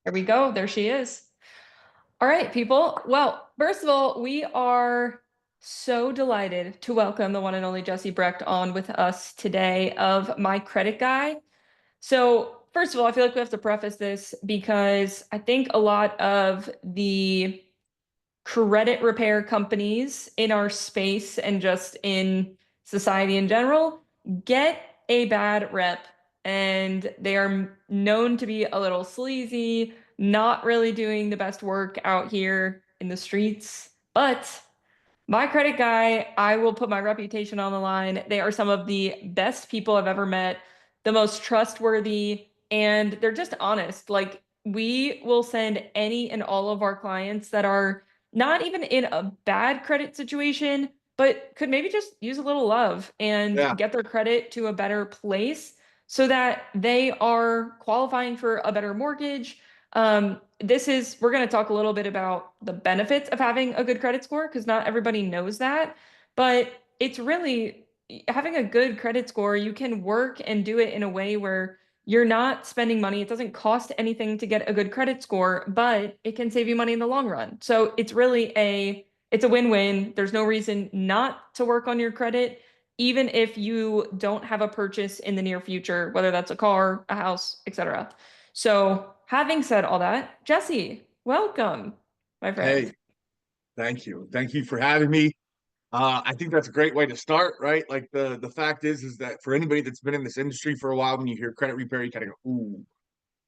There we go. There she is. All right, people. Well, first of all, we are so delighted to welcome the one and only Jesse Brecht on with us today of My Credit Guy. So, first of all, I feel like we have to preface this because I think a lot of the credit repair companies in our space and just in society in general get a bad rep, and they are known to be a little sleazy, not really doing the best work out here in the streets. But My Credit Guy, I will put my reputation on the line. They are some of the best people I've ever met, the most trustworthy, and they're just honest. Like, we will send any and all of our clients that are not even in a bad credit situation, but could maybe just use a little love and Yeah. get their credit to a better place so that they are qualifying for a better mortgage. We're going to talk a little bit about the benefits of having a good credit score because not everybody knows that, but it's really having a good credit score. You can work and do it in a way where you're not spending money. It doesn't cost anything to get a good credit score, but it can save you money in the long run. So it's a win-win. There's no reason not to work on your credit, even if you don't have a purchase in the near future, whether that's a car, a house, etc. So, having said all that, Jesse, welcome, my friend. Hey, thank you. Thank you for having me. I think that's a great way to start, right? Like the fact is that for anybody that's been in this industry for a while, when you hear credit repair, you kind of go, "Ooh,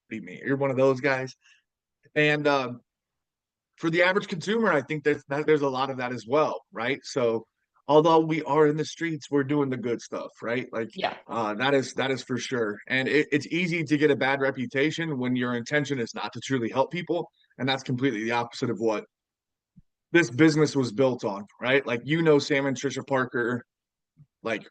beat me." You're one of those guys. And for the average consumer, I think there's a lot of that as well, right? So, although we are in the streets, we're doing the good stuff, right? Like Yeah, that is for sure. And it's easy to get a bad reputation when your intention is not to truly help people, and that's completely the opposite of what this business was built on, right? Like Sam and Trisha Parker, like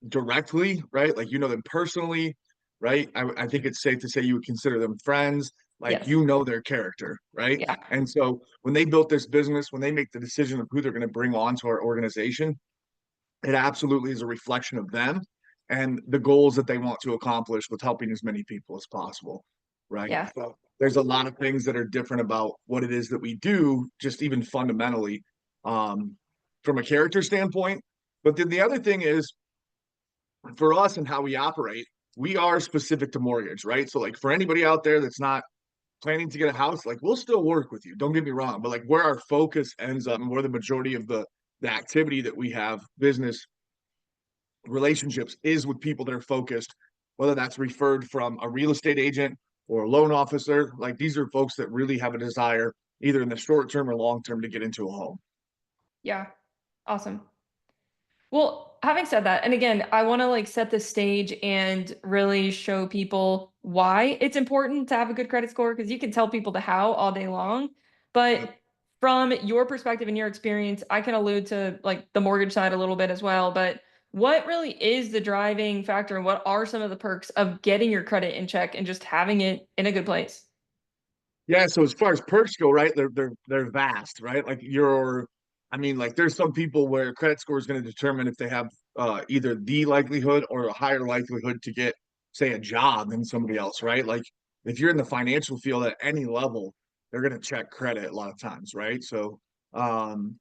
directly, right? Like them personally, right? I think it's safe to say you would consider them friends. Like yes, their character, right? yeah, And so when they built this business, when they make the decision of who they're going to bring on to our organization, it absolutely is a reflection of them and the goals that they want to accomplish with helping as many people as possible, right? yeah, So there's a lot of things that are different about what it is that we do, just even fundamentally, um, from a character standpoint. But then the other thing is for us and how we operate, we are specific to mortgage, right? So like for anybody out there that's not planning to get a house, like we'll still work with you. Don't get me wrong, but like where our focus ends up and where the majority of the activity that we have, business relationships, is with people that are focused, whether that's referred from a real estate agent or a loan officer. Like these are folks that really have a desire, either in the short term or long term, to get into a home. yeah. Awesome. Well, having said that, and again, I want to like set the stage and really show people why it's important to have a good credit score because you can tell people the how all day long. Yep. But from your perspective and your experience, I can allude to like the mortgage side a little bit as well. But what really is the driving factor and what are some of the perks of getting your credit in check and just having it in a good place? Yeah, so as far as perks go, right, they're vast, right? I mean, like there's some people where credit score is going to determine if they have either the likelihood or a higher likelihood to get, say, a job than somebody else, right? Like if you're in the financial field at any level, they're going to check credit a lot of times, right? So, um,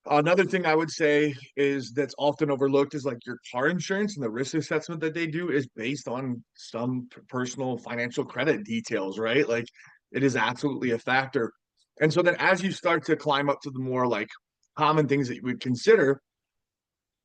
another thing I would say is that's often overlooked is like your car insurance and the risk assessment that they do is based on some personal financial credit details, right? Like it is absolutely a factor. And so then as you start to climb up to the more like common things that you would consider,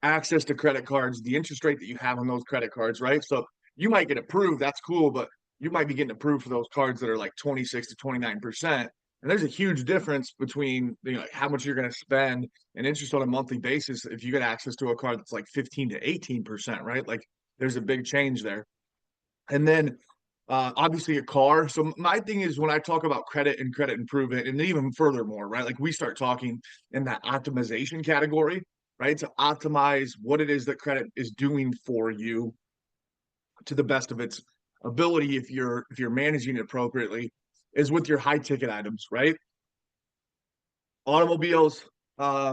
access to credit cards, the interest rate that you have on those credit cards, right? So you might get approved, that's cool, but you might be getting approved for those cards that are like 26 to 29%. And there's a huge difference between how much you're going to spend and interest on a monthly basis if you get access to a card that's like 15 to 18%, right? Like there's a big change there. And then obviously a car. So my thing is when I talk about credit and credit improvement, and even furthermore, right? Like we start talking in that optimization category, right? To optimize what it is that credit is doing for you to the best of its ability if you're managing it appropriately, is with your high ticket items, right? Automobiles. I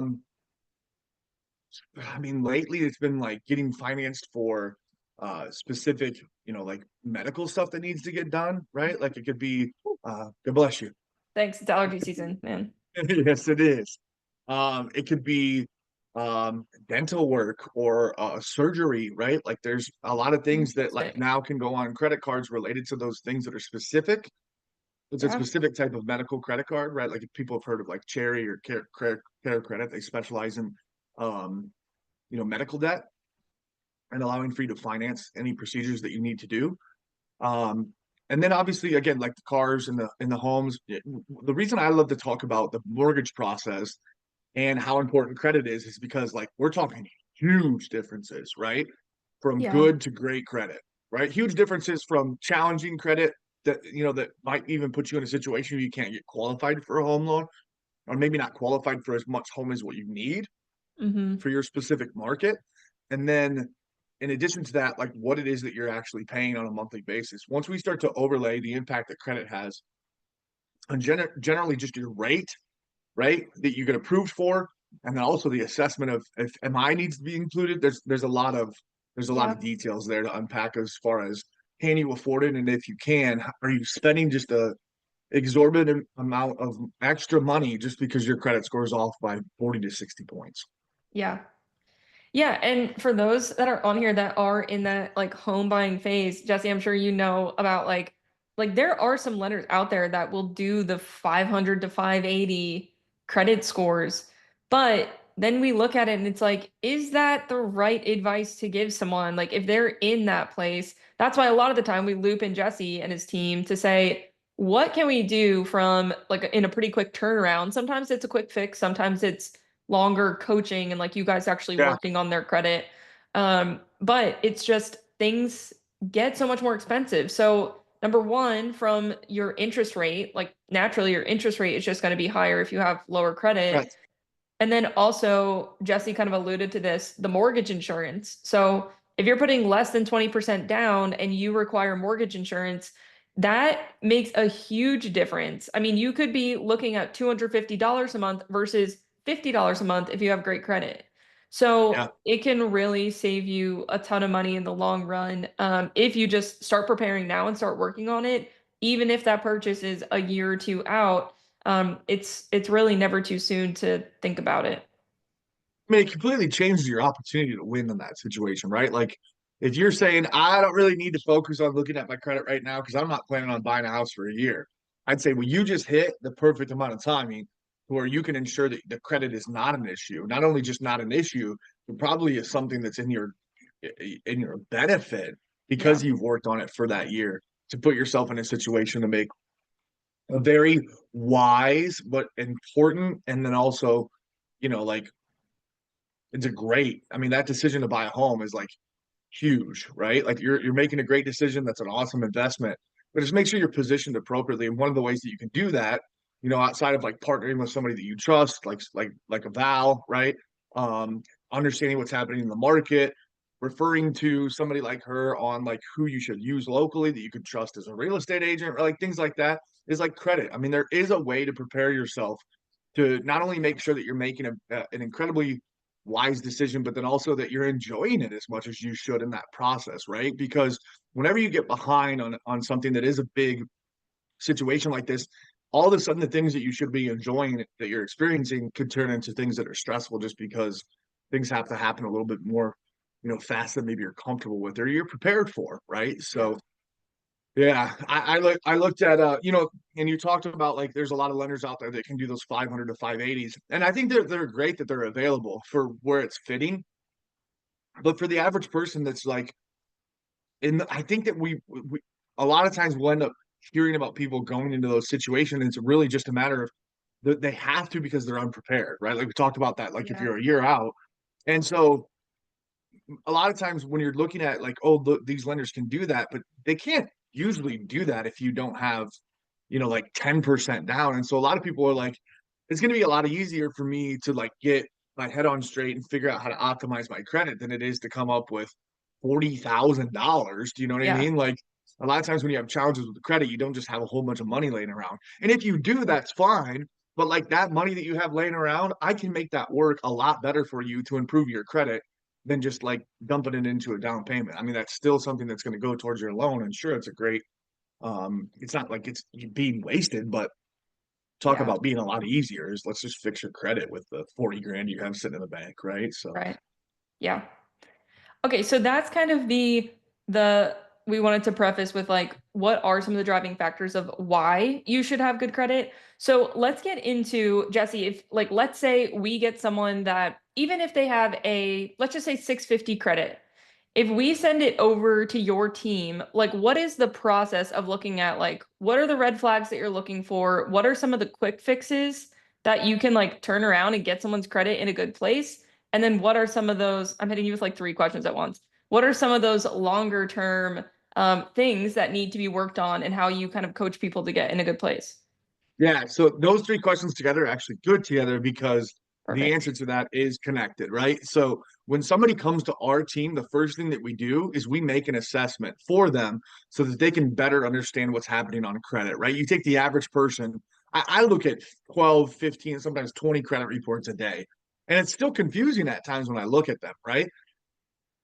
mean, lately it's been like getting financed for specific, like medical stuff that needs to get done, right? Like it could be, God bless you. Thanks. It's allergy season, man. Yes, it is. It could be dental work or surgery, right? Like there's a lot of things that like Interesting. now can go on credit cards related to those things that are specific. It's a Yeah. specific type of medical credit card, right? Like if people have heard of like Cherry or Care Credit, they specialize in um, medical debt and allowing for you to finance any procedures that you need to do. Um, and then obviously, again, like the cars and the homes, the reason I love to talk about the mortgage process and how important credit is because like we're talking huge differences, right? From Yeah. good to great credit, right? Huge differences from challenging credit that might even put you in a situation where you can't get qualified for a home loan, or maybe not qualified for as much home as what you need Mm-hmm. for your specific market. And then in addition to that, like what it is that you're actually paying on a monthly basis. Once we start to overlay the impact that credit has on generally just your rate, right, that you get approved for, and then also the assessment of if MI needs to be included. There's a lot of Yeah. details there to unpack as far as can you afford it, and if you can, are you spending just a exorbitant amount of extra money just because your credit score is off by 40 to 60 points? Yeah. Yeah, and for those that are on here that are in that like home buying phase, Jesse, I'm sure you know about like there are some lenders out there that will do the 500 to 580 credit scores. But then we look at it and it's like, is that the right advice to give someone? Like if they're in that place, that's why a lot of the time we loop in Jesse and his team to say, what can we do from like in a pretty quick turnaround? Sometimes it's a quick fix, sometimes it's longer coaching and like you guys actually Yeah, working on their credit. But it's just things get so much more expensive. So number one, from your interest rate, like naturally your interest rate is just going to be higher if you have lower credit. right. And then also, Jesse kind of alluded to this, the mortgage insurance. So if you're putting less than 20% down and you require mortgage insurance, that makes a huge difference. I mean, you could be looking at $250 a month versus $50 a month if you have great credit. Yeah. So it can really save you a ton of money in the long run, if you just start preparing now and start working on it, even if that purchase is a year or two out. It's really never too soon to think about it. I mean, it completely changes your opportunity to win in that situation, right? Like, if you're saying, I don't really need to focus on looking at my credit right now because I'm not planning on buying a house for a year, I'd say, well, you just hit the perfect amount of timing where you can ensure that the credit is not an issue. Not only just not an issue, but probably is something that's in your benefit because Yeah, you've worked on it for that year to put yourself in a situation to make a very wise but important and then also, like it's a great, I mean, that decision to buy a home is like huge, right? Like you're making a great decision. That's an awesome investment. But just make sure you're positioned appropriately. And one of the ways that you can do that, outside of like partnering with somebody that you trust, like a Val, right? Um, Understanding what's happening in the market, referring to somebody like her on like who you should use locally that you could trust as a real estate agent, or like things like that is like credit. I mean, there is a way to prepare yourself to not only make sure that you're making an incredibly wise decision, but then also that you're enjoying it as much as you should in that process, right? Because whenever you get behind on something that is a big situation like this, all of a sudden the things that you should be enjoying that you're experiencing could turn into things that are stressful just because things have to happen a little bit more, fast than maybe you're comfortable with or you're prepared for, right? yeah, So yeah, I looked at and you talked about like there's a lot of lenders out there that can do those 500 to 580s, and I think they're great that they're available for where it's fitting. But for the average person that's like I think that we a lot of times we'll end up hearing about people going into those situations. It's really just a matter of that they have to because they're unprepared, right? Like we talked about that, like if yeah, you're a year out. And so a lot of times when you're looking at like, oh, look, these lenders can do that, but they can't usually do that if you don't have, like 10% down. And so a lot of people are like, it's going to be a lot easier for me to like get my head on straight and figure out how to optimize my credit than it is to come up with $40,000. Do you know what I yeah, mean? Like a lot of times when you have challenges with the credit, you don't just have a whole bunch of money laying around. And if you do, that's fine. But like that money that you have laying around, I can make that work a lot better for you to improve your credit than just like dumping it into a down payment. I mean, that's still something that's going to go towards your loan. And sure, it's a great, it's not like it's being wasted, but talk Yeah. about being a lot easier is let's just fix your credit with the 40 grand you have sitting in the bank, right? So Right. Yeah. Okay, so that's kind of the we wanted to preface with like what are some of the driving factors of why you should have good credit. So let's get into Jesse, if like let's say we get someone that even if they have a let's just say 650 credit, if we send it over to your team, like what is the process of looking at like what are the red flags that you're looking for? What are some of the quick fixes that you can like turn around and get someone's credit in a good place? And then what are some of those? I'm hitting you with like three questions at once. What are some of those longer term things that need to be worked on and how you kind of coach people to get in a good place? yeah, so those three questions together are actually good together because the Perfect. answer to that is connected, right? So when somebody comes to our team, the first thing that we do is we make an assessment for them so that they can better understand what's happening on credit, right? You take the average person, I look at 12, 15, sometimes 20 credit reports a day. And it's still confusing at times when I look at them, right?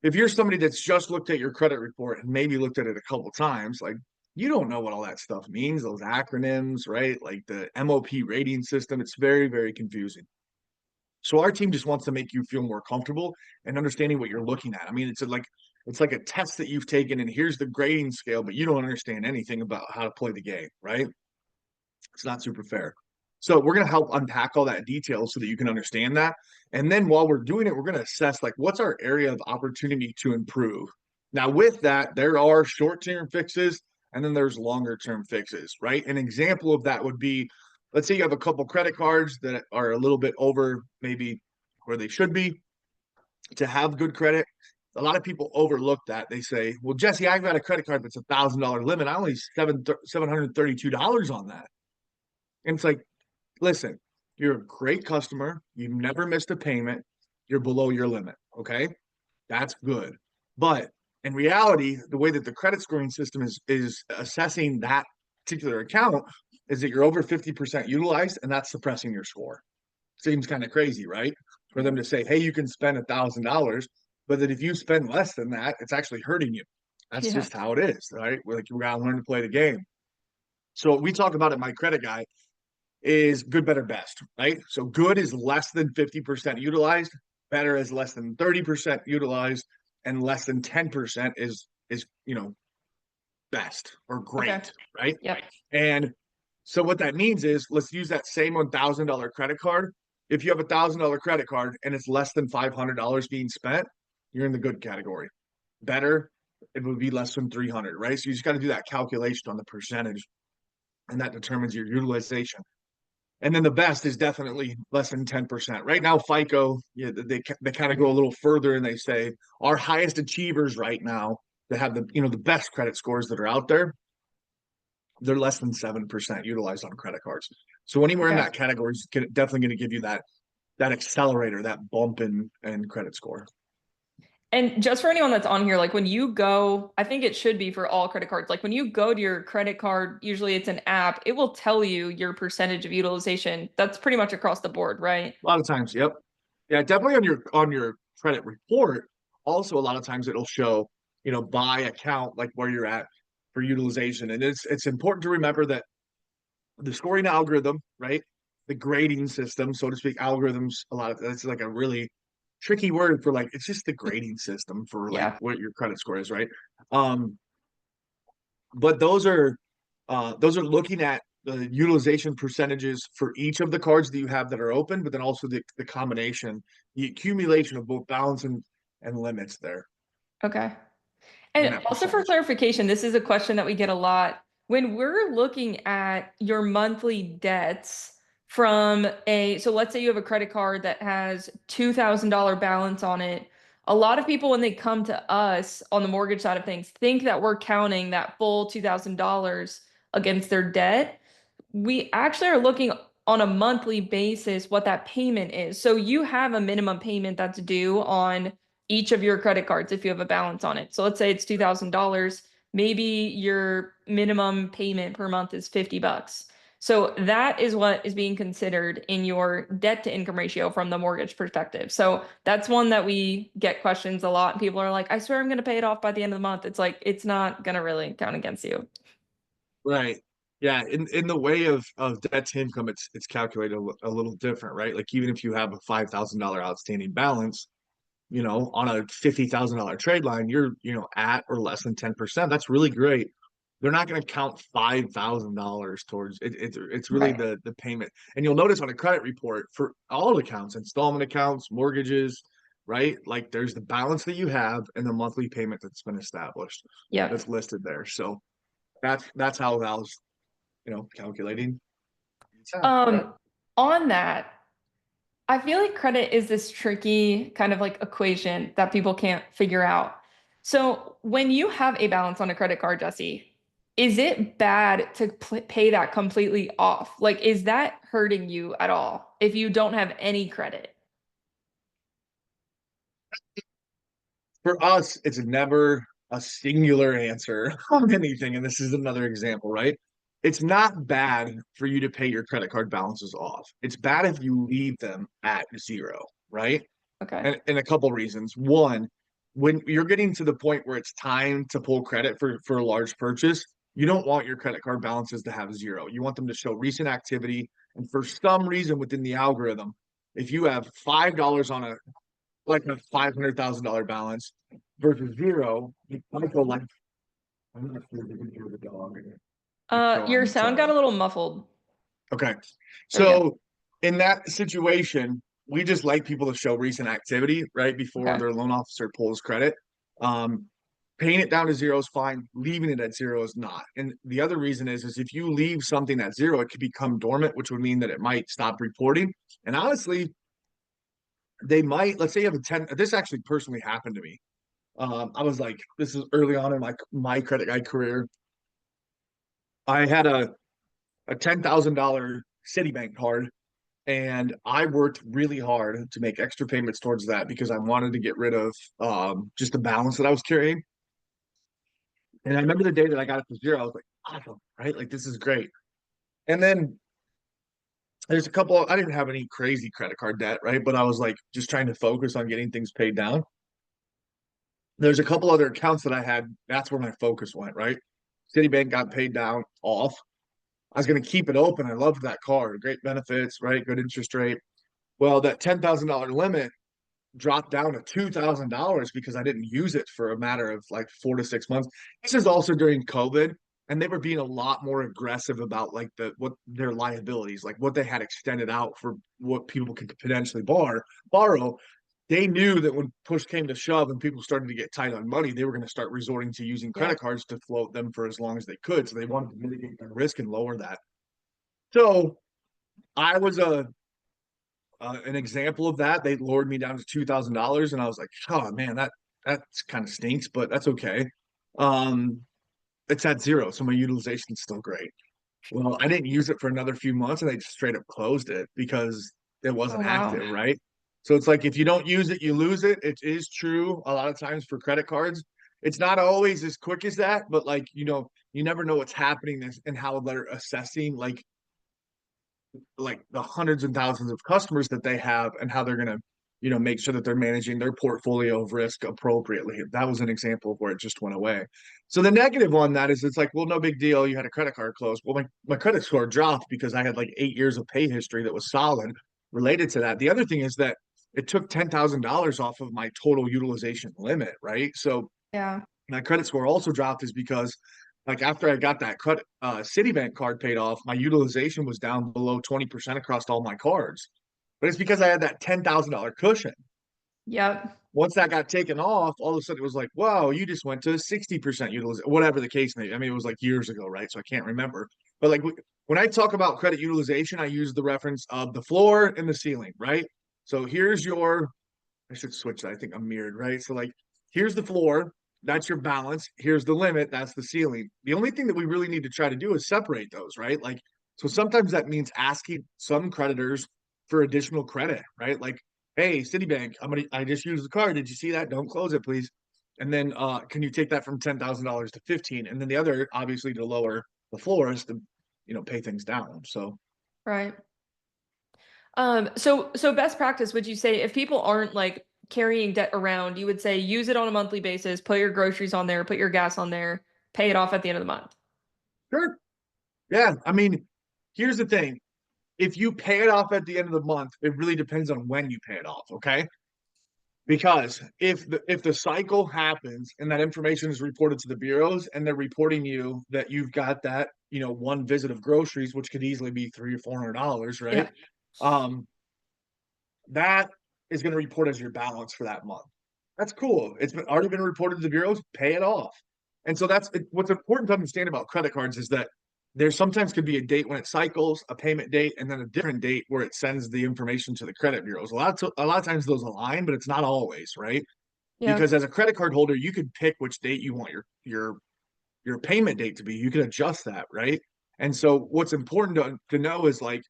If you're somebody that's just looked at your credit report and maybe looked at it a couple times, like you don't know what all that stuff means, those acronyms, right? Like the MOP rating system, it's very, very confusing. So our team just wants to make you feel more comfortable and understanding what you're looking at. I mean, it's like a test that you've taken and here's the grading scale, but you don't understand anything about how to play the game, right? It's not super fair. So we're going to help unpack all that detail so that you can understand that. And then while we're doing it, we're going to assess like what's our area of opportunity to improve. Now, with that, there are short-term fixes and then there's longer-term fixes, right? An example of that would be, let's say you have a couple credit cards that are a little bit over maybe where they should be to have good credit. A lot of people overlook that. They say, "Well, Jesse, I've got a credit card that's $1,000 limit. I only $732 on that." And it's like, listen, you're a great customer. You've never missed a payment. You're below your limit. Okay. That's good. But in reality, the way that the credit scoring system is assessing that particular account is that you're over 50% utilized, and that's suppressing your score. Seems kind of crazy, right? For Yeah. them to say, hey, you can spend $1,000, but that if you spend less than that, it's actually hurting you. That's Yeah. just how it is, right? We're like, we gotta learn to play the game. So we talk about it, my credit guy is good, better, best, right? So good is less than 50% utilized, better is less than 30% utilized, and less than 10% is best or Okay. great, right? Yep. And so what that means is let's use that same $1,000 credit card. If you have $1,000 credit card and it's less than $500 being spent, you're in the good category. Better, it would be less than 300, right? So you just got to do that calculation on the percentage, and that determines your utilization. And then the best is definitely less than 10%. Right now, FICO, yeah, they kind of go a little further and they say our highest achievers right now that have the best credit scores that are out there, they're less than 7% utilized on credit cards. So anywhere in Okay. that category is definitely going to give you that accelerator, that bump in credit score. And just for anyone that's on here, like when you go, I think it should be for all credit cards. Like when you go to your credit card, usually it's an app, it will tell you your percentage of utilization. That's pretty much across the board, right? A lot of times, yep. Yeah, definitely on your credit report. Also, a lot of times it'll show, by account, like where you're at for utilization. And it's important to remember that the scoring algorithm, right? The grading system, so to speak, algorithms, a lot of that's like a really tricky word for like it's just the grading system for like Yeah. what your credit score is, right? Um, but those are looking at the utilization percentages for each of the cards that you have that are open, but then also the combination, the accumulation of both balance and limits there Okay. in And that also for percentage. clarification, this is a question that we get a lot. When we're looking at your monthly debts from so let's say you have a credit card that has $2,000 balance on it. A lot of people, when they come to us on the mortgage side of things, think that we're counting that full $2,000 against their debt. We actually are looking on a monthly basis what that payment is. So you have a minimum payment that's due on each of your credit cards if you have a balance on it. So let's say it's $2,000. Maybe your minimum payment per month is $50. So that is what is being considered in your debt to income ratio from the mortgage perspective. So that's one that we get questions a lot. And people are like, I swear I'm going to pay it off by the end of the month. It's like, it's not going to really count against you. Right. Yeah, in the way of debt to income, it's calculated a little different, right? Like even if you have a $5,000 outstanding balance, on a $50,000 trade line, you're, at or less than 10%. That's really great. They're not going to count $5,000 towards it. It's really Right. the payment. And you'll notice on a credit report for all accounts, installment accounts, mortgages, right? Like there's the balance that you have and the monthly payment that's been established Yep. that's listed there. So that's how Val's, calculating. Yeah. Um, on that, I feel like credit is this tricky kind of like equation that people can't figure out. So when you have a balance on a credit card, Jesse, is it bad to pay that completely off? Like, is that hurting you at all if you don't have any credit? For us, it's never a singular answer on anything. And this is another example, right? It's not bad for you to pay your credit card balances off. It's bad if you leave them at zero, right? Okay. And a couple reasons. One, when you're getting to the point where it's time to pull credit for a large purchase, you don't want your credit card balances to have zero. You want them to show recent activity. And for some reason within the algorithm, if you have $5 on a like a $500,000 balance versus zero, you might go like I'm not sure if you can hear the dog. It's Your going. sound got Sorry. a little muffled. Okay. There we go. So in that situation, we just like people to show recent activity right before Okay. their loan officer pulls credit. Um, Paying it down to zero is fine. Leaving it at zero is not. And the other reason is if you leave something at zero, it could become dormant, which would mean that it might stop reporting. And honestly, they might. Let's say you have a 10. This actually personally happened to me. I was like, this is early on in my credit guy career. I had a $10,000 Citibank card, and I worked really hard to make extra payments towards that because I wanted to get rid of just the balance that I was carrying. And I remember the day that I got it to zero, I was like, awesome, right? Like this is great. And then there's a couple. I didn't have any crazy credit card debt, right? But I was like just trying to focus on getting things paid down. There's a couple other accounts that I had. That's where my focus went, right? Citibank got paid down off. I was going to keep it open. I loved that card. Great benefits, right? Good interest rate. Well, that $10,000 limit dropped down to $2,000 because I didn't use it for a matter of like 4 to 6 months. This is also during COVID, and they were being a lot more aggressive about like what their liabilities, like what they had extended out for what people could potentially borrow. They knew that when push came to shove and people started to get tight on money, they were going to start resorting to using Yeah. credit cards to float them for as long as they could. So they wanted to mitigate their risk and lower that. So I was an example of that. They lowered me down to $2,000, and I was like, "Oh man, that's kind of stinks, but that's okay." Um, it's at zero, so my utilization's still great. Well, I didn't use it for another few months, and they just straight up closed it because it Oh, wasn't wow. active, right? So it's like if you don't use it, you lose it. It is true a lot of times for credit cards. It's not always as quick as that, but like you never know what's happening and how they're assessing like the hundreds and thousands of customers that they have and how they're going to make sure that they're managing their portfolio of risk appropriately. That was an example of where it just went away. So the negative on that is it's like, well, no big deal, you had a credit card closed. Well, my credit score dropped because I had like 8 years of pay history that was solid related to that. The other thing is that it took $10,000 off of my total utilization limit, right? So Yeah. my credit score also dropped is because like after I got that Citibank card paid off, my utilization was down below 20% across all my cards. But it's because I had that $10,000 cushion. Yep. Once that got taken off, all of a sudden it was like, wow, you just went to 60% utilization, whatever the case may be. I mean, it was like years ago, right? So I can't remember. But like when I talk about credit utilization, I use the reference of the floor and the ceiling, right? So here's your I should switch that. I think I'm mirrored, right? So like here's the floor, that's your balance. Here's the limit, that's the ceiling. The only thing that we really need to try to do is separate those, right? Like so sometimes that means asking some creditors for additional credit, right? Like, hey, Citibank, I just used the card. Did you see that? Don't close it, please. And then can you take that from $10,000 to 15? And then the other, obviously, to lower the floor is pay things down. So Right. So best practice, would you say if people aren't like carrying debt around, you would say use it on a monthly basis, put your groceries on there, put your gas on there, pay it off at the end of the month. sure. Yeah. I mean, here's the thing. If you pay it off at the end of the month, it really depends on when you pay it off. Okay. Because if the cycle happens and that information is reported to the bureaus and they're reporting you that you've got that, one visit of groceries, which could easily be $300 or $400, right? Yeah. Um, that is going to report as your balance for that month. That's cool. Already been reported to the bureaus. Pay it off. And so what's important to understand about credit cards is that there sometimes could be a date when it cycles, a payment date, and then a different date where it sends the information to the credit bureaus. A lot of times those align, but it's not always, right? Yeah. Because as a credit card holder, you could pick which date you want your payment date to be. You can adjust that, right? And so what's important to know is like,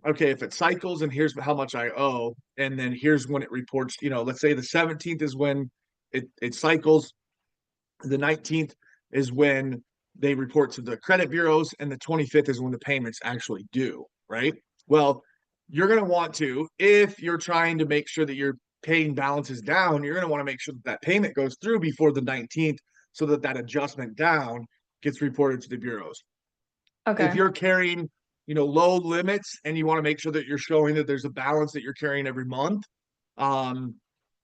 okay, if it cycles and here's how much I owe, and then here's when it reports, let's say the 17th is when it cycles, the 19th is when they report to the credit bureaus, and the 25th is when the payments actually due, right? Well, you're going to want to, if you're trying to make sure that you're paying balances down, you're going to want to make sure that that payment goes through before the 19th so that that adjustment down gets reported to the bureaus. If Okay. you're carrying, low limits and you want to make sure that you're showing that there's a balance that you're carrying every month, um,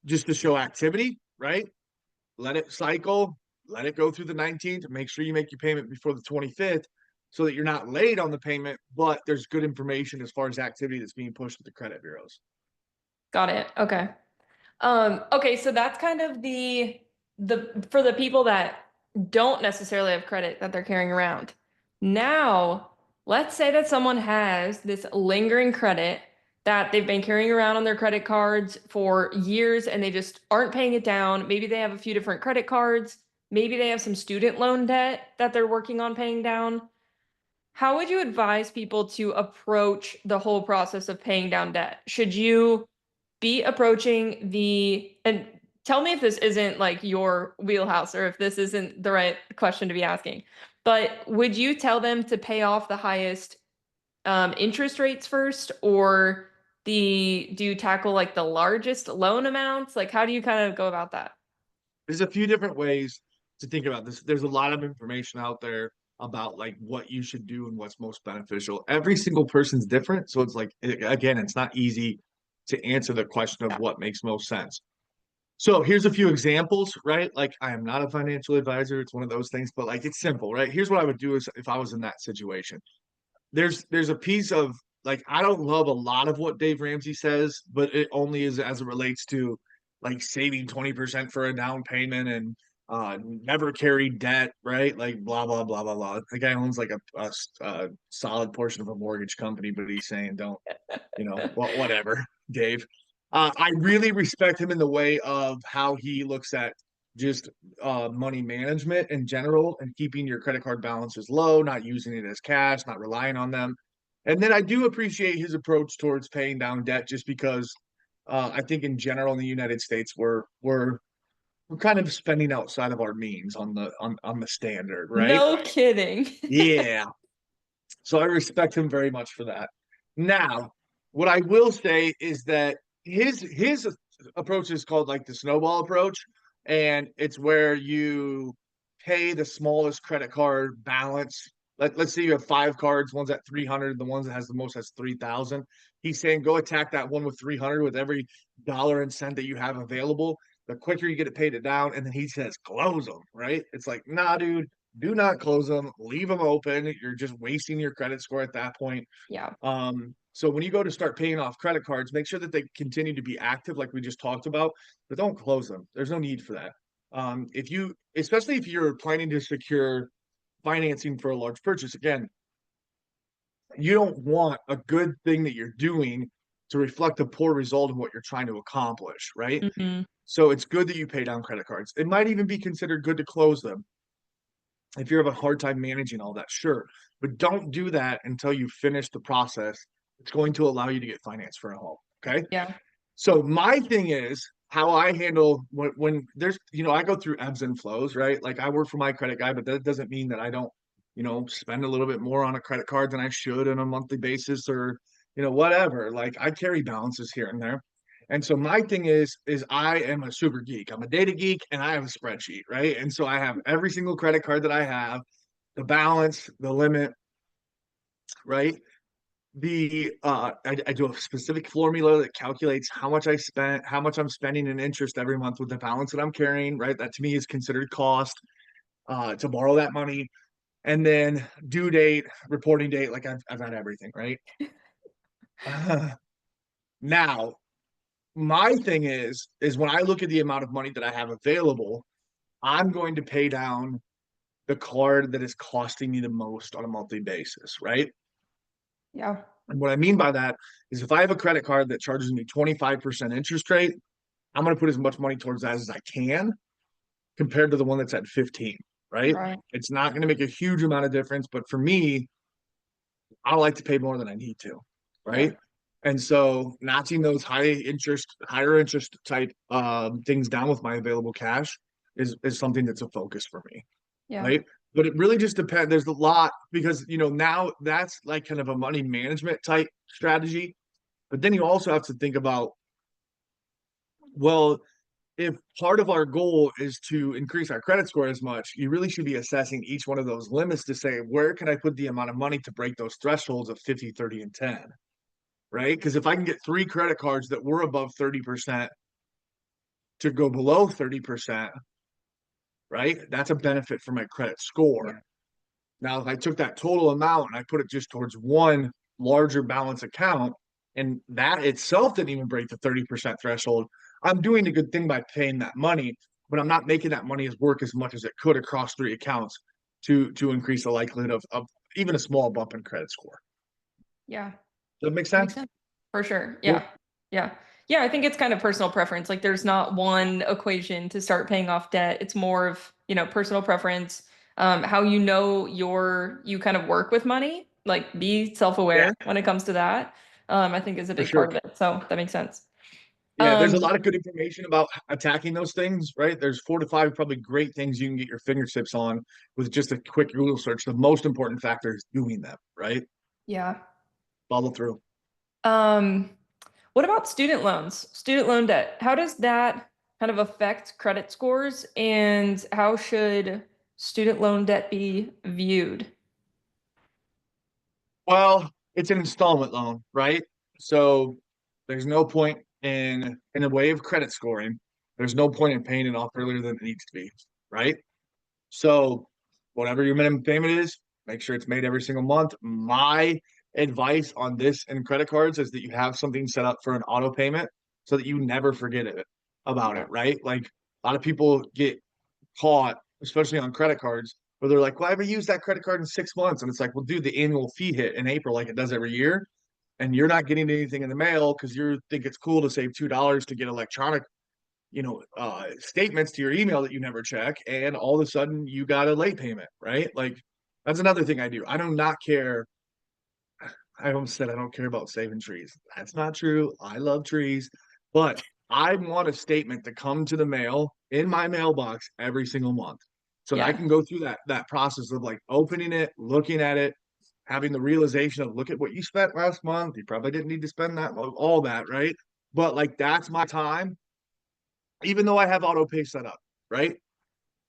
just to show activity, right? Let it cycle, let it go through the 19th, make sure you make your payment before the 25th so that you're not late on the payment, but there's good information as far as activity that's being pushed to the credit bureaus. Got it. Okay. Okay, so that's kind of the for the people that don't necessarily have credit that they're carrying around. Now, let's say that someone has this lingering credit that they've been carrying around on their credit cards for years and they just aren't paying it down. Maybe they have a few different credit cards. Maybe they have some student loan debt that they're working on paying down. How would you advise people to approach the whole process of paying down debt? Should you be approaching and tell me if this isn't like your wheelhouse or if this isn't the right question to be asking, but would you tell them to pay off the highest interest rates first, or do you tackle like the largest loan amounts? Like, how do you kind of go about that? There's a few different ways to think about this. There's a lot of information out there about like what you should do and what's most beneficial. Every single person's different. So it's like, again, it's not easy to answer the question of Yeah. what makes most sense. So here's a few examples, right? Like I am not a financial advisor. It's one of those things, but like it's simple, right? Here's what I would do is if I was in that situation. There's a piece of like I don't love a lot of what Dave Ramsey says, but it only is as it relates to like saving 20% for a down payment and never carry debt, right? Like blah blah blah blah blah. The guy owns like a solid portion of a mortgage company, but he's saying don't, whatever, Dave. I really respect him in the way of how he looks at just money management in general and keeping your credit card balances low, not using it as cash, not relying on them. And then I do appreciate his approach towards paying down debt just because I think in general in the United States we're kind of spending outside of our means on the standard, right? No kidding. Yeah. So I respect him very much for that. Now, what I will say is that his approach is called like the snowball approach, and it's where you pay the smallest credit card balance. Let's say you have five cards, one's at 300, the ones that has the most has 3,000. He's saying go attack that one with 300 with every dollar and cent that you have available. The quicker you get it paid it down, and then he says close them, right? It's like, nah, dude, do not close them, leave them open. You're just wasting your credit score at that point. Yeah. So when you go to start paying off credit cards, make sure that they continue to be active, like we just talked about, but don't close them. There's no need for that. Especially if you're planning to secure financing for a large purchase, again, you don't want a good thing that you're doing to reflect a poor result in what you're trying to accomplish, right? Hmm. So it's good that you pay down credit cards. It might even be considered good to close them if you have a hard time managing all that, sure. But don't do that until you finish the process. It's going to allow you to get finance for a home. Okay. Yeah. So my thing is how I handle when there's, I go through ebbs and flows, right? Like I work for my credit guy, but that doesn't mean that I don't spend a little bit more on a credit card than I should on a monthly basis, or whatever. Like, I carry balances here and there. And so my thing is I am a super geek. I'm a data geek, and I have a spreadsheet, right? And so I have every single credit card that I have, the balance, the limit, right? I do a specific formula that calculates how much I spent, how much I'm spending in interest every month with the balance that I'm carrying, right? That to me is considered cost to borrow that money. And then due date, reporting date, like I've got everything, right? Now, my thing is when I look at the amount of money that I have available, I'm going to pay down the card that is costing me the most on a monthly basis, right? Yeah. And what I mean by that is if I have a credit card that charges me 25% interest rate, I'm going to put as much money towards that as I can compared to the one that's at 15, right? Right. It's not going to make a huge amount of difference, but for me, I don't like to pay more than I need to, Yeah. right? And so notching those higher interest type things down with my available cash is something that's a focus for me, Yeah. right? But it really just depends. There's a lot because now that's like kind of a money management type strategy. But then you also have to think about, well, if part of our goal is to increase our credit score as much, you really should be assessing each one of those limits to say, where can I put the amount of money to break those thresholds of 50, 30, and 10, right? Because if I can get three credit cards that were above 30% to go below 30%, right? That's a benefit for my credit score. Yeah. Now, if I took that total amount and I put it just towards one larger balance account, and that itself didn't even break the 30% threshold, I'm doing a good thing by paying that money, but I'm not making that money as work as much as it could across three accounts to increase the likelihood of even a small bump in credit score. Yeah. Does that make That makes sense? sense. For sure. Well, Yeah. Yeah. Yeah. I think it's kind of personal preference. Like there's not one equation to start paying off debt. It's more of, personal preference, how you kind of work with money, like be yeah, self-aware when it comes to that. I think is a for big sure. part of it. So that makes sense. Yeah, there's a Um, lot of good information about attacking those things, right? There's 4 to 5 probably great things you can get your fingertips on with just a quick Google search. The most important factor is doing them, right? yeah. Follow through. Um, what about student loans, student loan debt? How does that kind of affect credit scores and how should student loan debt be viewed? Well, it's an installment loan, right? So there's no point in a way of credit scoring. There's no point in paying it off earlier than it needs to be, right? So whatever your minimum payment is, make sure it's made every single month. My advice on this and credit cards is that you have something set up for an auto payment so that you never forget about Yeah. it, right? Like a lot of people get caught, especially on credit cards, where they're like, well, I haven't used that credit card in 6 months. And it's like, well, dude, the annual fee hit in April like it does every year. And you're not getting anything in the mail because you think it's cool to save $2 to get electronic, statements to your email that you never check. And all of a sudden you got a late payment, right? Like that's another thing I do. I do not care. I almost said I don't care about saving trees. That's not true. I love trees, but I want a statement to come to the mail in my mailbox every single month so that I Yeah. can go through that process of like opening it, looking at it, having the realization of look at what you spent last month. You probably didn't need to spend that, all that, right? But like that's my time, even though I have auto pay set up, right?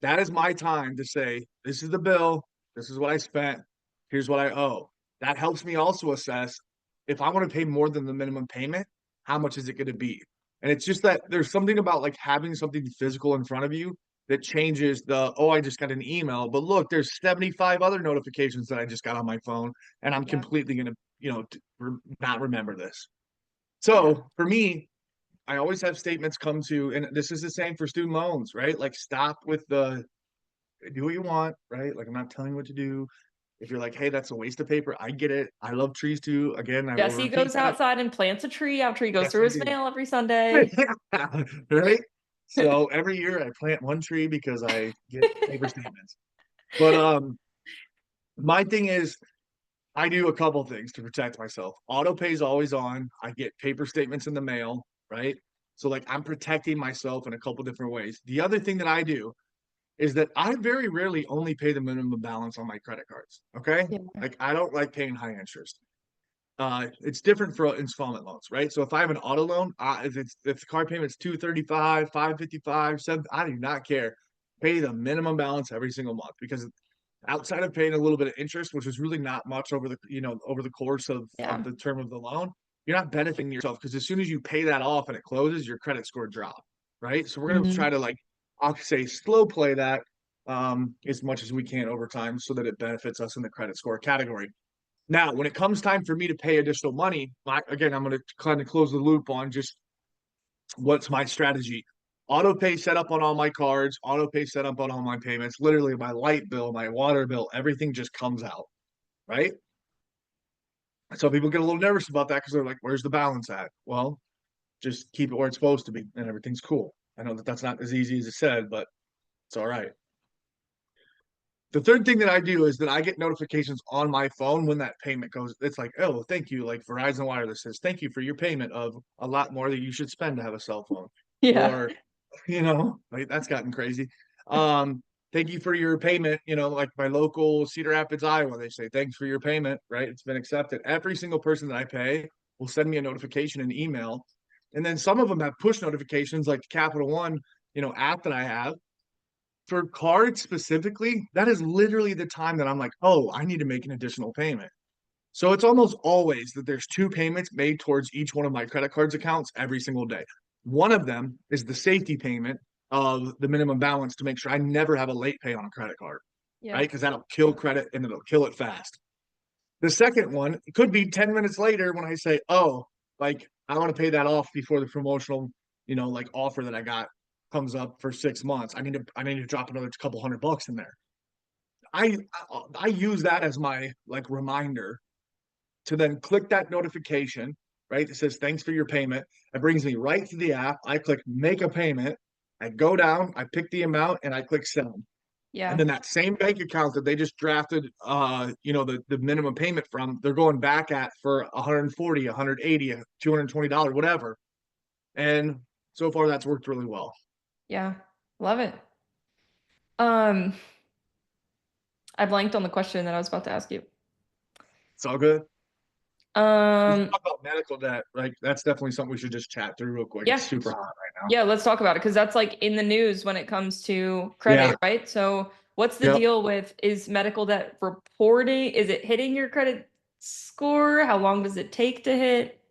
That is my time to say, this is the bill, this is what I spent, here's what I owe. That helps me also assess if I want to pay more than the minimum payment, how much is it going to be? And it's just that there's something about like having something physical in front of you that changes oh, I just got an email, but look, there's 75 other notifications that I just got on my phone, and I'm Yeah. completely going to, not remember this. Yeah. So for me, I always have statements come to, and this is the same for student loans, right? Like stop with the do what you want, right? Like I'm not telling you what to do. If you're like, hey, that's a waste of paper, I get it. I love trees too. Again, I will Jesse repeat goes that. outside and plants a tree after he goes Yes, through I his do. mail every Sunday. Right? So every year I plant one tree because I get paper statements. But my thing is I do a couple things to protect myself. Auto pay is always on. I get paper statements in the mail, right? So like I'm protecting myself in a couple different ways. The other thing that I do is that I very rarely only pay the minimum balance on my credit cards. Okay. Yeah. Like I don't like paying high interest. It's different for installment loans, right? So if I have an auto loan, if the car payment's 235, 555, 7, I do not care. Pay the minimum balance every single month because outside of paying a little bit of interest, which is really not much over the course of Yeah. the term of the loan, you're not benefiting yourself because as soon as you pay that off and it closes, your credit score drop, right? So we're gonna Hmm. try to like I'll say slow play that as much as we can over time so that it benefits us in the credit score category. Now, when it comes time for me to pay additional money, again, I'm going to kind of close the loop on just what's my strategy. Auto pay set up on all my cards, auto pay set up on all my payments. Literally, my light bill, my water bill, everything just comes out, right? So people get a little nervous about that because they're like, "Where's the balance at?" Well, just keep it where it's supposed to be, and everything's cool. I know that that's not as easy as it said, but it's all right. The third thing that I do is that I get notifications on my phone when that payment goes. It's like, oh, thank you. Like Verizon Wireless says, thank you for your payment of a lot more that you should spend to have a cell phone. Yeah. Or, like that's gotten crazy. Um, thank you for your payment. Like my local Cedar Rapids, Iowa, they say, thanks for your payment, right? It's been accepted. Every single person that I pay will send me a notification and email. And then some of them have push notifications like the Capital One, app that I have for cards specifically, that is literally the time that I'm like, oh, I need to make an additional payment. So it's almost always that there's two payments made towards each one of my credit cards accounts every single day. One of them is the safety payment of the minimum balance to make sure I never have a late pay on a credit card, right? Yeah. Because that'll kill credit and it'll kill it fast. The second one, it could be 10 minutes later when I say, oh, like I want to pay that off before the promotional, like offer that I got comes up for 6 months. I need to drop another couple $100 in there. I I use that as my like reminder to then click that notification, right? That says thanks for your payment. It brings me right to the app. I click make a payment. I go down, I pick the amount, and I click send. And Yeah. then that same bank account that they just drafted the minimum payment from, they're going back at for 140, 180, $220, whatever. And so far that's worked really well. Yeah. Love it. Um, I blanked on the question that I was about to ask you. It's all good. We should Um, talk about medical debt. Like that's definitely something we should just chat through real quick. It's yeah. super hot right now. Yeah, let's talk about it because that's like in the news when it comes to Yeah. credit, right? So, what's the Yep. deal with is medical debt reporting? Is it hitting your credit score? How long does it take to hit?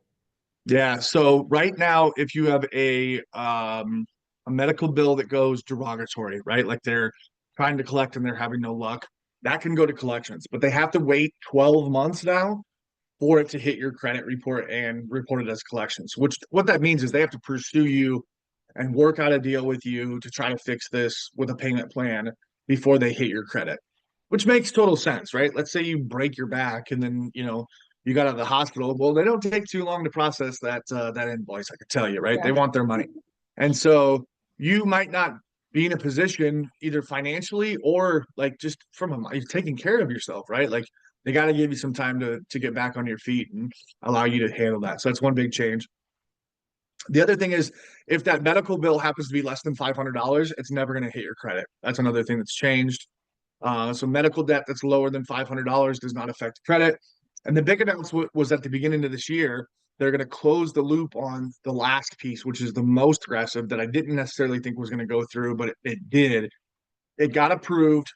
Yeah. So right now, if you have a medical bill that goes derogatory, right? Like they're trying to collect and they're having no luck, that can go to collections, but they have to wait 12 months now for it to hit your credit report and report it as collections. Which what that means is they have to pursue you and work out a deal with you to try to fix this with a payment plan before they hit your credit, which makes total sense, right? Let's say you break your back and then you got out of the hospital. Well, they don't take too long to process that invoice. I can tell you, right? They Yeah. want their money, and so you might not be in a position either financially or like just from you're taking care of yourself, right? Like they got to give you some time to get back on your feet and allow you to handle that. So that's one big change. The other thing is, if that medical bill happens to be less than $500, it's never going to hit your credit. That's another thing that's changed. So medical debt that's lower than $500 does not affect credit. And the big announcement was at the beginning of this year, they're going to close the loop on the last piece, which is the most aggressive that I didn't necessarily think was going to go through, but it did. It got approved.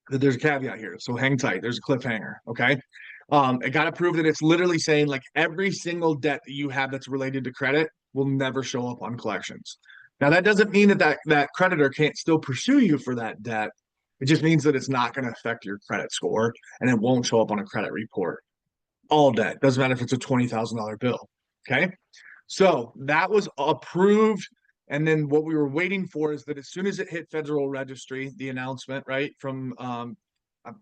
There's a caveat here, so hang tight. There's a cliffhanger. Okay. It got approved that it's literally saying like every single debt that you have that's related to credit will never show up on collections. Now that doesn't mean that creditor can't still pursue you for that debt. It just means that it's not going to affect your credit score and it won't show up on a credit report. All debt doesn't matter if it's a $20,000 bill. Okay. So that was approved. And then what we were waiting for is that as soon as it hit Federal Registry, the announcement, right, from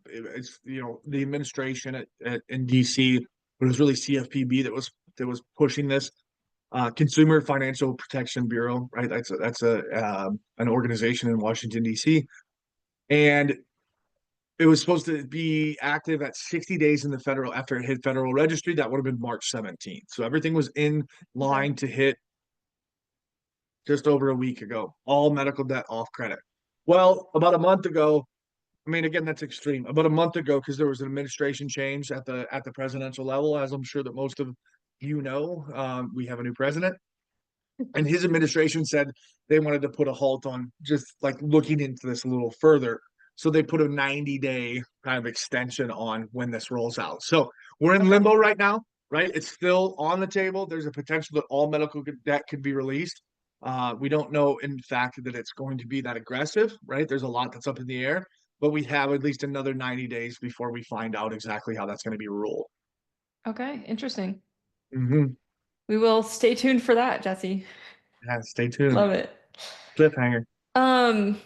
it's the administration in DC, but it was really CFPB that was pushing this. Consumer Financial Protection Bureau, right? That's an organization in Washington D.C. And it was supposed to be active at 60 days in the federal after it hit Federal Registry. That would have been March 17th. So everything was in Okay. line to hit just over a week ago. All medical debt off credit. Well, about a month ago, I mean, again, that's extreme. About a month ago, because there was an administration change at the presidential level, as I'm sure that most of you know, we have a new president, and his administration said they wanted to put a halt on just like looking into this a little further. So they put a 90-day kind of extension on when this rolls out. So we're in Okay. limbo right now, right? It's still on the table. There's a potential that all medical debt could be released. We don't know, in fact, that it's going to be that aggressive, right? There's a lot that's up in the air, but we have at least another 90 days before we find out exactly how that's going to be ruled. Okay, interesting. Mm-hmm. We will stay tuned for that, Jesse. Yeah, stay tuned. Love it. Cliffhanger. Um,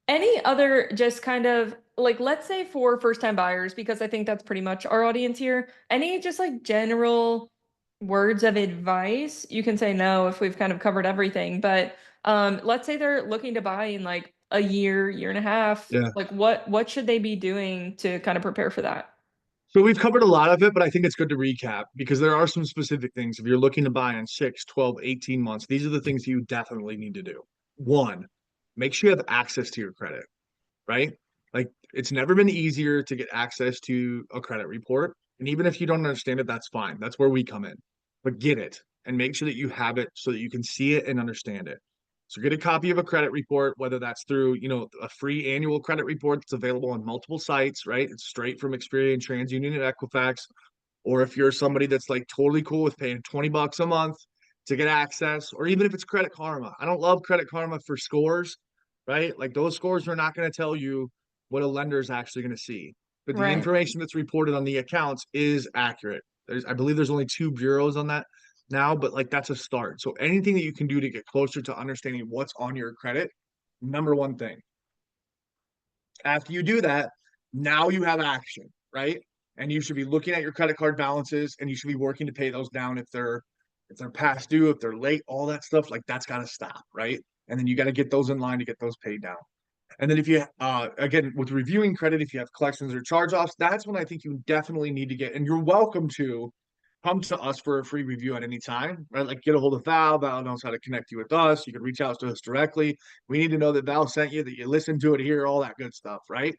any other just kind of like, let's say for first time buyers, because I think that's pretty much our audience here, any just like general words of advice? You can say no if we've kind of covered everything, but let's say they're looking to buy in like a year, year and a half. Yeah. Like what should they be doing to kind of prepare for that? So we've covered a lot of it, but I think it's good to recap because there are some specific things. If you're looking to buy in 6, 12, 18 months, these are the things you definitely need to do. One, make sure you have access to your credit, right? Like it's never been easier to get access to a credit report. And even if you don't understand it, that's fine. That's where we come in. But get it and make sure that you have it so that you can see it and understand it. So get a copy of a credit report, whether that's through, a free annual credit report that's available on multiple sites, right? It's straight from Experian, TransUnion, and Equifax. Or if you're somebody that's like totally cool with paying 20 bucks a month to get access, or even if it's Credit Karma. I don't love Credit Karma for scores, right? Like those scores are not going to tell you what a lender is actually going to see. But the Right. information that's reported on the accounts is accurate. I believe there's only two bureaus on that now, but like that's a start. So anything that you can do to get closer to understanding what's on your credit, number one thing. After you do that, now you have action, right? And you should be looking at your credit card balances and you should be working to pay those down if they're past due, if they're late, all that stuff, like that's got to stop, right? And then you got to get those in line to get those paid down. And then if you again with reviewing credit, if you have collections or charge-offs, that's when I think you definitely need to get, and you're welcome to come to us for a free review at any time, right? Like get a hold of Val. Val knows how to connect you with us. You can reach out to us directly. We need to know that Val sent you, that you listened to it here, all that good stuff, right?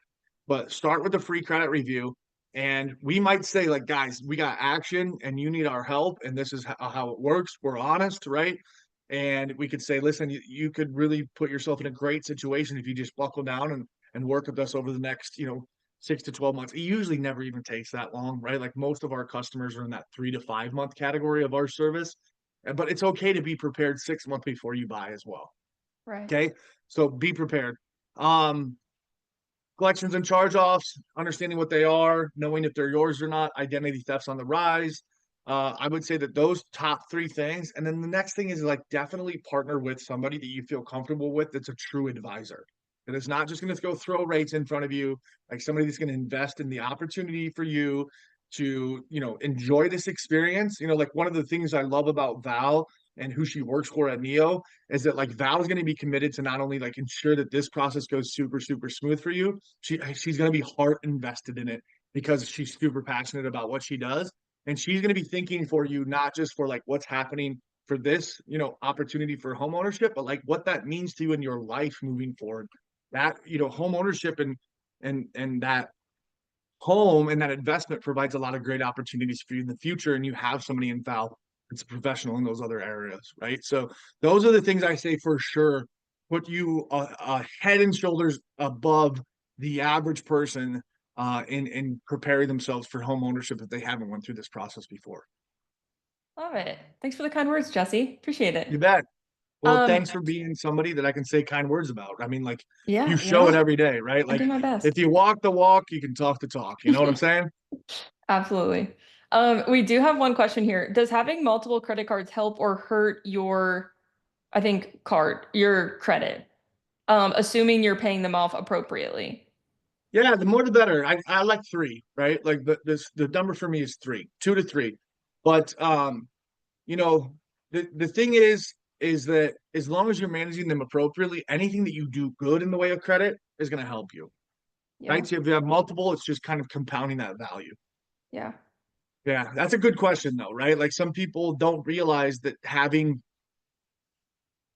But start with a free credit review. And we might say, like, guys, we got action and you need our help. And this is how it works. We're honest, right? And we could say, listen, you could really put yourself in a great situation if you just buckle down and work with us over the next, 6 to 12 months. It usually never even takes that long, right? Like most of our customers are in that 3 to 5 month category of our service. But it's okay to be prepared 6 months before you buy as well. Right. Okay. So be prepared. Um, Collections and charge-offs, understanding what they are, knowing if they're yours or not, identity theft's on the rise. I would say that those top three things. And then the next thing is like definitely partner with somebody that you feel comfortable with that's a true advisor. That is not just going to go throw rates in front of you, like somebody that's going to invest in the opportunity for you to, enjoy this experience. Like one of the things I love about Val and who she works for at Neo is that like Val is going to be committed to not only like ensure that this process goes super, super smooth for you, she's going to be heart invested in it because she's super passionate about what she does. And she's going to be thinking for you, not just for like what's happening for this, opportunity for home ownership, but like what that means to you in your life moving forward. That, home ownership and that home and that investment provides a lot of great opportunities for you in the future. And you have somebody in Val that's a professional in those other areas, right? So those are the things I say for sure put you head and shoulders above the average person in preparing themselves for home ownership if they haven't went through this process before. Love it. Thanks for the kind words, Jesse. Appreciate it. You bet. Well, Um, thanks for being somebody that I can say kind words about. I mean, like you yeah, show it yeah, every day, right? I Like do my best. if you walk the walk, you can talk the talk. You know what I'm saying? Absolutely. We do have one question here. Does having multiple credit cards help or hurt your, I think, your credit? Assuming you're paying them off appropriately. Yeah, the more the better. I like three, right? Like the number for me is three, 2 to 3. But you know, the thing is that as long as you're managing them appropriately, anything that you do good in the way of credit is going to help you. Yeah, Right? So if you have multiple, it's just kind of compounding that value. yeah, Yeah, that's a good question though, right? Like some people don't realize that having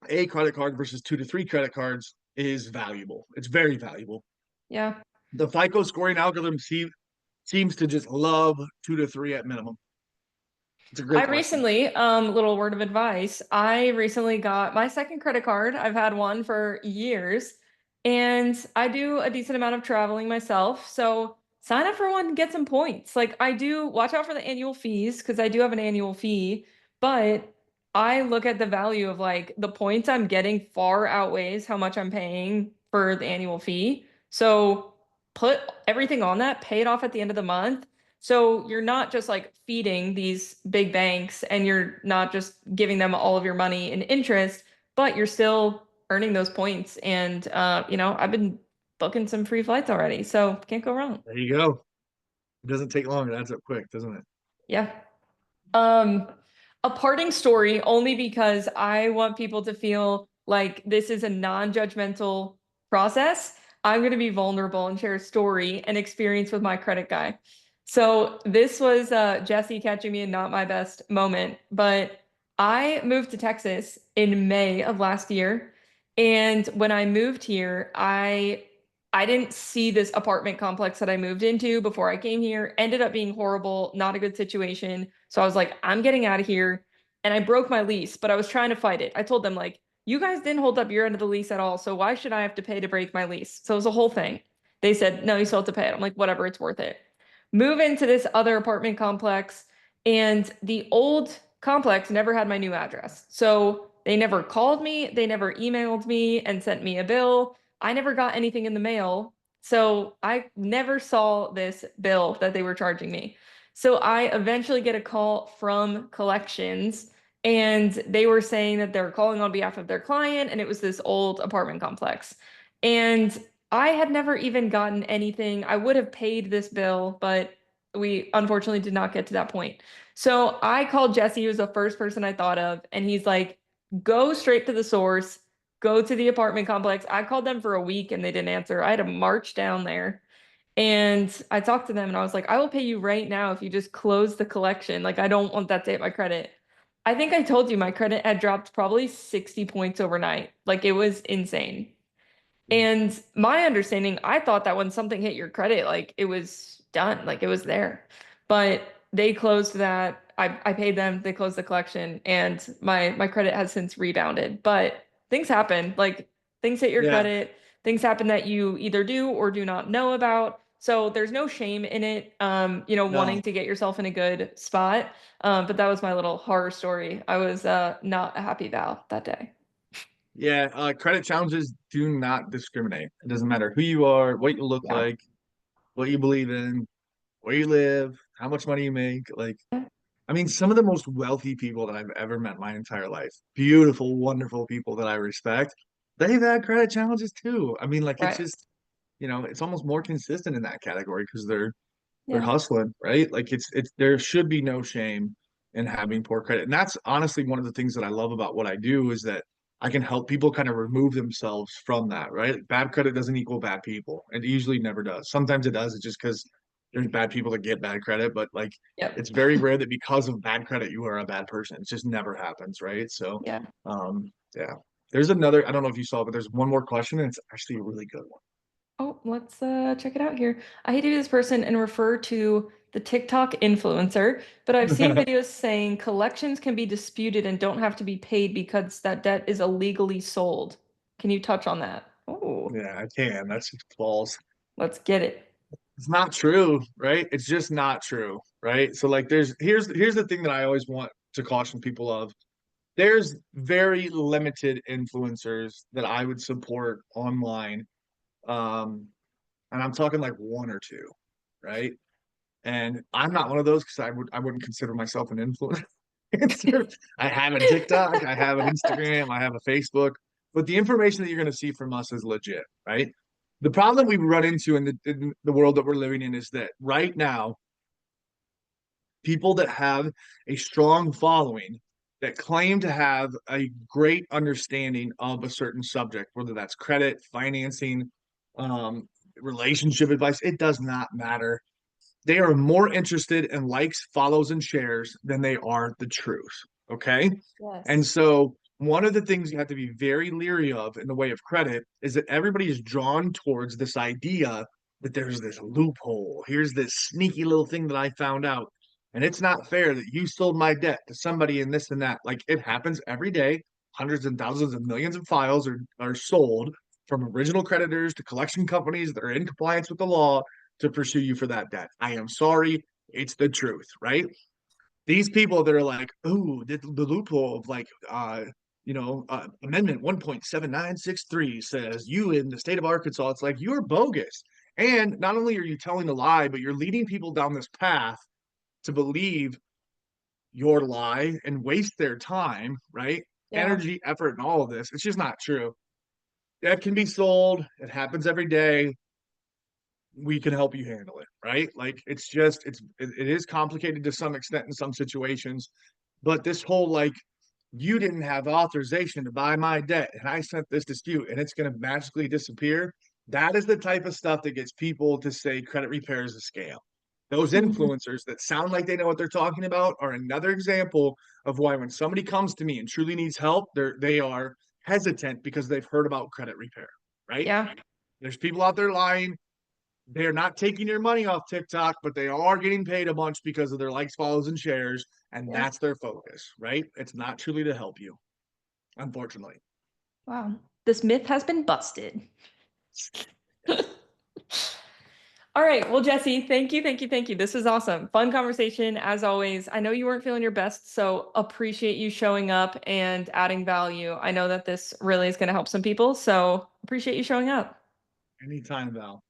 a credit card versus 2 to 3 credit cards is valuable. It's very valuable. Yeah. The FICO scoring algorithm seems to just love 2 to 3 at minimum. It's a I great question. recently, little word of advice. I recently got my second credit card. I've had one for years, and I do a decent amount of traveling myself. So sign up for one, get some points. Like I do, watch out for the annual fees because I do have an annual fee, but I look at the value of like the points I'm getting far outweighs how much I'm paying for the annual fee. So put everything on that, pay it off at the end of the month so you're not just like feeding these big banks and you're not just giving them all of your money in interest, but you're still earning those points. And I've been booking some free flights already, so can't go wrong. There you go. It doesn't take long. It adds up quick, doesn't it? Yeah. Um, a parting story only because I want people to feel like this is a non-judgmental process. I'm going to be vulnerable and share a story and experience with my credit guy. So this was Jesse catching me in not my best moment, but I moved to Texas in May of last year. And when I moved here, I didn't see this apartment complex that I moved into before I came here. Ended up being horrible, not a good situation. So I was like, I'm getting out of here. And I broke my lease, but I was trying to fight it. I told them, like, you guys didn't hold up your end of the lease at all. So why should I have to pay to break my lease? So it was a whole thing. They said, no, you still have to pay it. I'm like, whatever, it's worth it. Move into this other apartment complex. And the old complex never had my new address. So they never called me. They never emailed me and sent me a bill. I never got anything in the mail. So I never saw this bill that they were charging me. So I eventually get a call from collections and they were saying that they're calling on behalf of their client and it was this old apartment complex. And I had never even gotten anything. I would have paid this bill, but we unfortunately did not get to that point. So I called Jesse, he was the first person I thought of, and he's like, go straight to the source, go to the apartment complex. I called them for a week and they didn't answer. I had to march down there. And I talked to them and I was like, I will pay you right now if you just close the collection. Like, I don't want that to hit my credit. I think I told you my credit had dropped probably 60 points overnight. Like, it was insane. And my understanding, I thought that when something hit your credit, like it was done, like it was there. But they closed that. I paid them, they closed the collection, and my credit has since rebounded. But things happen, like things hit your Yeah. credit, things happen that you either do or do not know about. So there's no shame in it, wanting No. to get yourself in a good spot. But that was my little horror story. I was not a happy Val that day. Yeah. Credit challenges do not discriminate. It doesn't matter who you are, what you look Yeah. like, what you believe in, where you live, how much money you make. Like, I mean, some of the most wealthy people that I've ever met my entire life, beautiful, wonderful people that I respect, they've had credit challenges too. I mean, like, it's Right. just, it's almost more consistent in that category because they're Yeah. hustling, right? Like it's there should be no shame in having poor credit. And that's honestly one of the things that I love about what I do is that I can help people kind of remove themselves from that, right? Bad credit doesn't equal bad people. It usually never does. Sometimes it does. It's just because there's bad people that get bad credit, but like Yep. it's very rare that because of bad credit you are a bad person. It just never happens, right? So Yeah. yeah. There's another, I don't know if you saw, but there's one more question and it's actually a really good one. Oh, let's check it out here. I hate to be this person and refer to the TikTok influencer, but I've seen videos saying collections can be disputed and don't have to be paid because that debt is illegally sold. Can you touch on that? Oh, Yeah, I can. That's just false. let's get it. It's not true, right? It's just not true, right? So like here's the thing that I always want to caution people of. There's very limited influencers that I would support online. Um, and I'm talking like one or two, right? And I'm not one of those because I wouldn't consider myself an influencer. I have a TikTok, I have an Instagram, I have a Facebook, but the information that you're going to see from us is legit, right? The problem we run into in the world that we're living in is that right now, people that have a strong following that claim to have a great understanding of a certain subject, whether that's credit, financing, relationship advice, it does not matter. They are more interested in likes, follows, and shares than they are the truth. Okay. And Yes. so one of the things you have to be very leery of in the way of credit is that everybody is drawn towards this idea that there's this loophole. Here's this sneaky little thing that I found out. And it's not fair that you sold my debt to somebody and this and that. Like it happens every day. Hundreds and thousands of millions of files are sold from original creditors to collection companies that are in compliance with the law to pursue you for that debt. I am sorry. It's the truth, right? These people that are like, oh, the loophole of like, Amendment 1.7963 says you in the state of Arkansas, it's like you're bogus. And not only are you telling a lie, but you're leading people down this path to believe your lie and waste their time, right? Yeah. Energy, effort, and all of this. It's just not true. That can be sold. It happens every day. We can help you handle it, right? Like it is complicated to some extent in some situations, but this whole like you didn't have authorization to buy my debt and I sent this dispute and it's going to magically disappear. That is the type of stuff that gets people to say credit repair is a scam. Those Mhm. influencers that sound like they know what they're talking about are another example of why when somebody comes to me and truly needs help, they are hesitant because they've heard about credit repair, right? Yeah. There's people out there lying. They're not taking your money off TikTok, but they are getting paid a bunch because of their likes, follows, and shares, and Yeah. that's their focus, right? It's not truly to help you, unfortunately. Wow. This myth has been busted. All right. Well, Jesse, thank you, thank you, thank you. This was awesome. Fun conversation as always. I know you weren't feeling your best, so appreciate you showing up and adding value. I know that this really is going to help some people, so appreciate you showing up. Anytime, Val.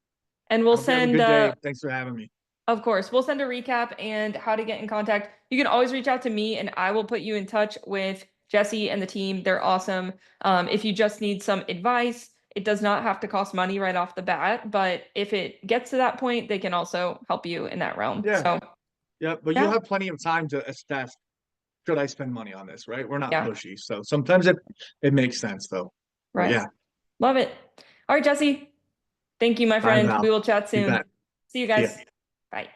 And I we'll hope you have a send, good day. Thanks for having me. of course, we'll send a recap and how to get in contact. You can always reach out to me and I will put you in touch with Jesse and the team. They're awesome. If you just need some advice, it does not have to cost money right off the bat, but if it gets to that point, they can also help you in that realm. Yeah, So, yeah, but you'll yeah, have plenty of time to assess should I spend money on this, right? We're not yeah, pushy. So sometimes it makes sense though. But right. yeah, Love it. All right, Jesse. Thank you, my bye, friend. Val. We will chat You soon. bet. See you See ya. guys. Bye.